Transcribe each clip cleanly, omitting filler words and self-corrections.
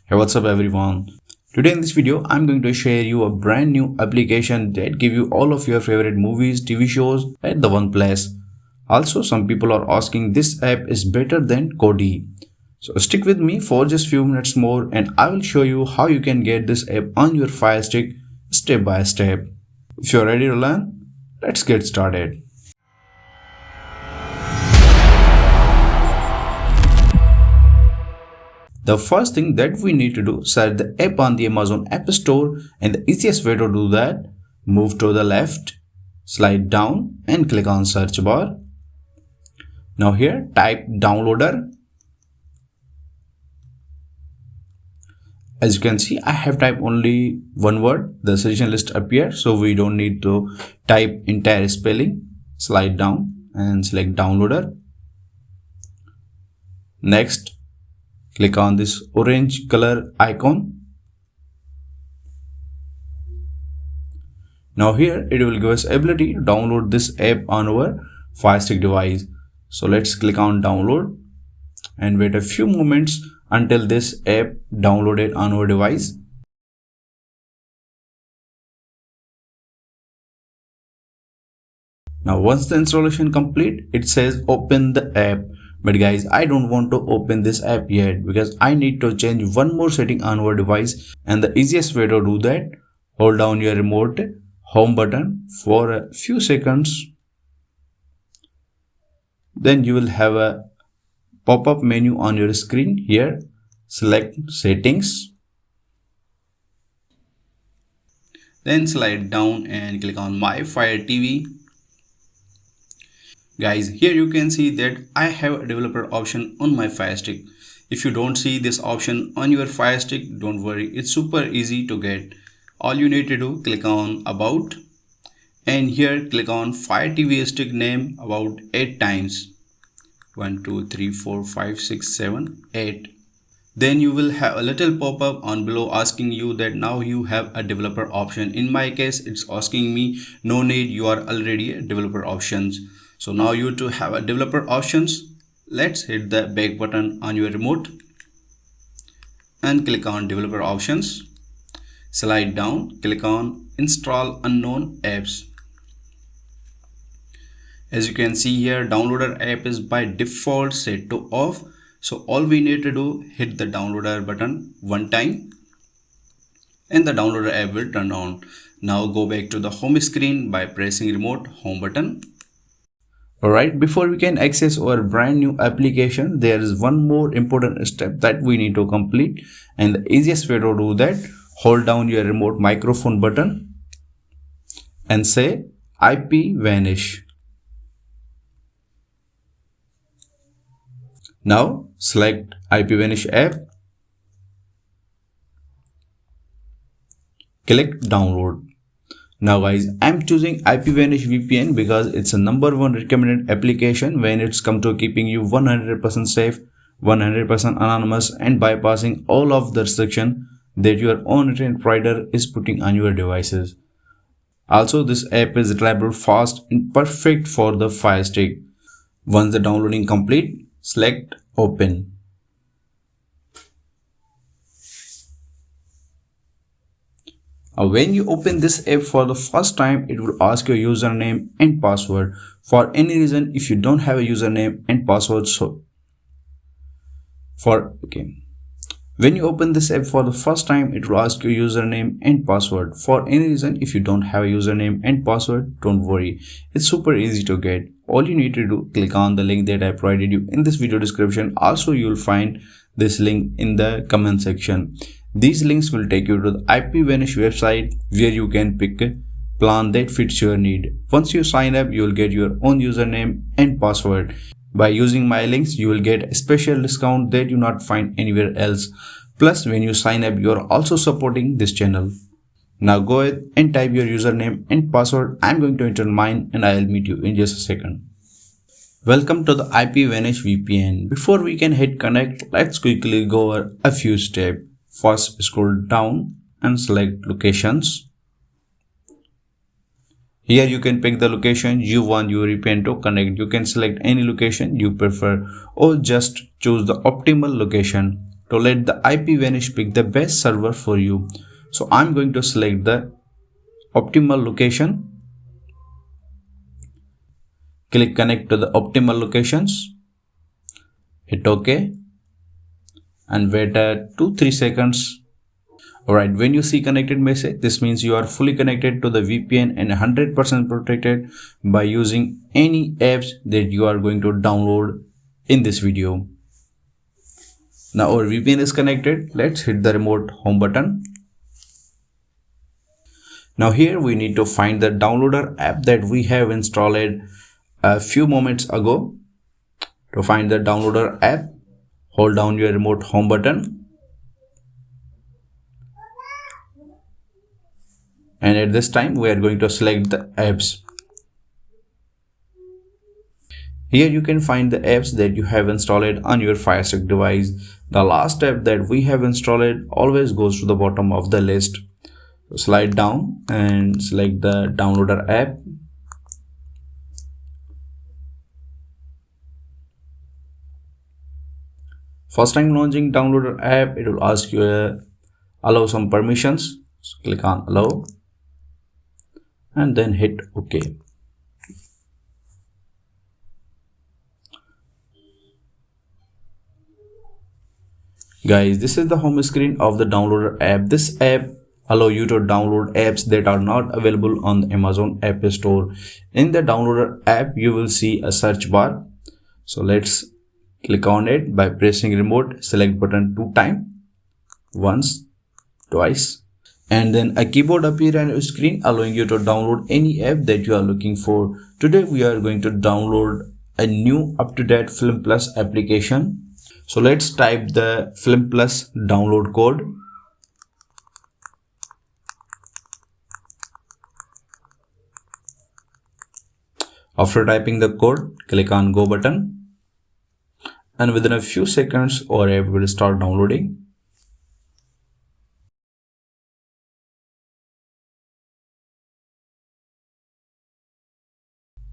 Hey, what's up everyone? Today in this video, I'm going to share you a brand new application that give you all of your favorite movies, TV shows at the one place. Also, some people are asking this app is better than Kodi. So stick with me for just few minutes more and I will show you how you can get this app on your Fire Stick step by step. If you're ready to learn, let's get started. The first thing that we need to do is search the app on the Amazon App Store, and the easiest way to do that, move to the left, slide down and click on search bar. Now here type downloader. As you can see, I have typed only one word. The suggestion list appears, so we don't need to type entire spelling. Slide down and select downloader. Next, click on this orange color icon. Now here it will give us ability to download this app on our Fire Stick device. So let's click on download and wait a few moments until this app downloaded on our device. Now once the installation complete, it says open the app. But guys, I don't want to open this app yet because I need to change one more setting on our device, and the easiest way to do that, hold down your remote home button for a few seconds. Then you will have a pop-up menu on your screen. Here select settings, then slide down and click on my Fire TV. Guys, here you can see that I have a developer option on my Fire Stick. If you don't see this option on your Fire Stick, don't worry, it's super easy to get. All you need to do, click on about and here click on Fire TV stick name about 8 times. 1 2 3 4 5 6 7 8. Then you will have a little pop-up on below asking you that now you have a developer option. In my case, it's asking me no need, you are already a developer options. So now you to have a developer options. Let's hit the back button on your remote and click on developer options. Slide down, click on install unknown apps. As you can see here, downloader app is by default set to off. So all we need to do, hit the downloader button one time and the downloader app will turn on. Now go back to the home screen by pressing remote home button. Alright, before we can access our brand new application, there is one more important step that we need to complete, and the easiest way to do that, hold down your remote microphone button and say IP vanish. Now select IP vanish app, click download. Now guys, I'm choosing IPVanish VPN because it's a #1 recommended application when it's come to keeping you 100% safe, 100% anonymous and bypassing all of the restriction that your own internet provider is putting on your devices. Also, this app is reliable, fast and perfect for the Fire Stick. Once the downloading complete, select open. When you open this app for the first time, it will ask your username and password. For any reason, if you don't have a username and password, when you open this app for the first time, it will ask your username and password. For any reason, if you don't have a username and password, don't worry. It's super easy to get. All you need to do, click on the link that I provided you in this video description. Also, you will find this link in the comment section. These links will take you to the IPVanish website where you can pick a plan that fits your need. Once you sign up, you will get your own username and password. By using my links, you will get a special discount that you not find anywhere else. Plus, when you sign up, you are also supporting this channel. Now go ahead and type your username and password. I'm going to enter mine and I'll meet you in just a second. Welcome to the IPVanish VPN. Before we can hit connect, let's quickly go over a few steps. First, scroll down and select locations. Here you can pick the location you want your VPN to connect. You can select any location you prefer or just choose the optimal location. to let the IP vanish, pick the best server for you. So I'm going to select the optimal location. Click connect to the optimal locations. Hit OK and wait 2-3 seconds. Alright, when you see connected message, this means you are fully connected to the VPN and 100% protected by using any apps that you are going to download in this video. Now our VPN is connected. Let's hit the remote home button. Now here we need to find the downloader app that we have installed a few moments ago. To find the downloader app, hold down your remote home button. And at this time, we are going to select the apps. Here you can find the apps that you have installed on your Firestick device. The last app that we have installed always goes to the bottom of the list. So slide down and select the downloader app. First time launching downloader app, it will ask you allow some permissions. So click on allow and then hit OK. Guys, this is the home screen of the downloader app. This app allow you to download apps that are not available on the Amazon App Store. In the downloader app, you will see a search bar. So let's click on it by pressing remote select button 2 times, once, twice, and then a keyboard appear on your screen allowing you to download any app that you are looking for. Today we are going to download a new up-to-date Film Plus application. So let's type the Film Plus download code. After typing the code, click on go button, and within a few seconds our app will start downloading.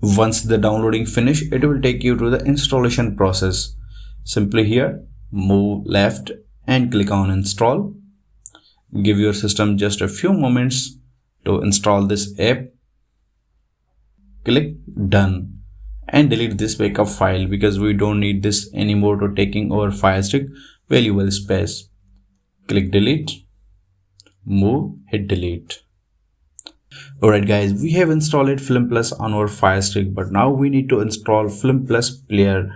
Once the downloading finish, it will take you to the installation process. Simply here, move left and click on install. Give your system just a few moments to install this app. Click done and delete this backup file because we don't need this anymore to taking our Firestick valuable space. Click delete, move, hit delete. Alright guys, we have installed Film Plus on our Firestick, but now we need to install Film Plus player.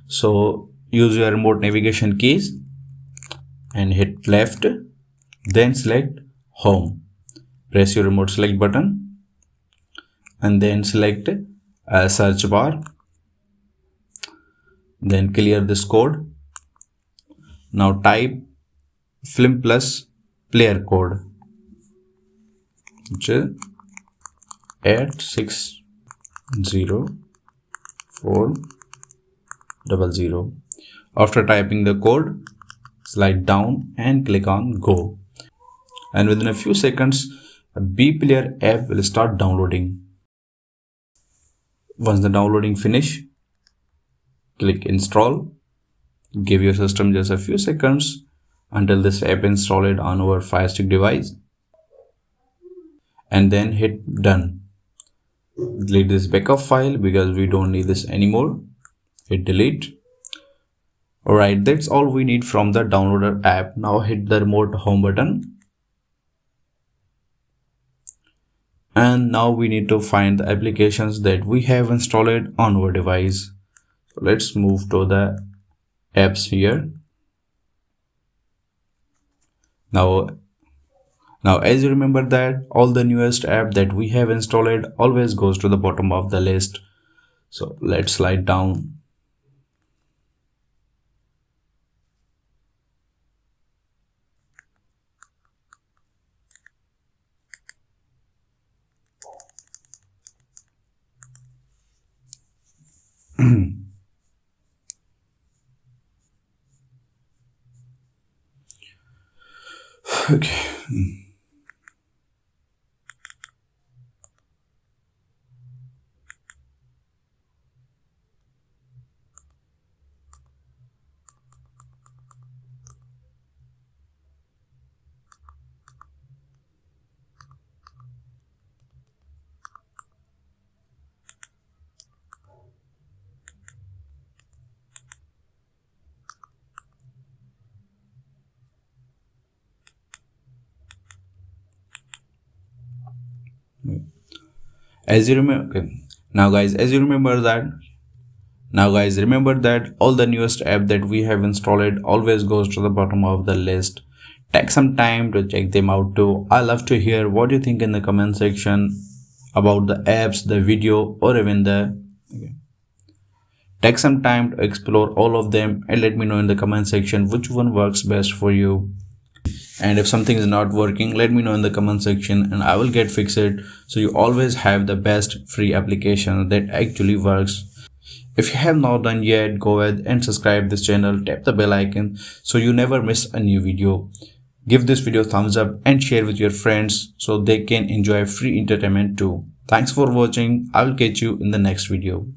So use your remote navigation keys and hit left, then select home. Press your remote select button and then select a search bar. Then clear this code. Now type Film Plus player code, which is 8604000. After typing the code, slide down and click on go. And within a few seconds, a B player app will start downloading. Once the downloading finish, click install. Give your system just a few seconds until this app installed on our Firestick device. And then hit done. Delete this backup file because we don't need this anymore. Hit delete. Alright, that's all we need from the downloader app. Now hit the remote home button. And now we need to find the applications that we have installed on our device. So let's move to the apps here. Now as you remember that all the newest app that we have installed always goes to the bottom of the list. So let's slide down. Okay. As you remember, okay. Now guys, as you remember that remember that all the newest app that we have installed always goes to the bottom of the list. Take some time to check them out too. I love to hear what you think in the comment section about the apps, the video, or even the okay. Take some time to explore all of them and let me know in the comment section which one works best for you. And if something is not working, let me know in the comment section and I will get fix it, so you always have the best free application that actually works. If you have not done yet, go ahead and subscribe this channel, tap the bell icon so you never miss a new video. Give this video a thumbs up and share with your friends so they can enjoy free entertainment too. Thanks for watching. I will catch you in the next video.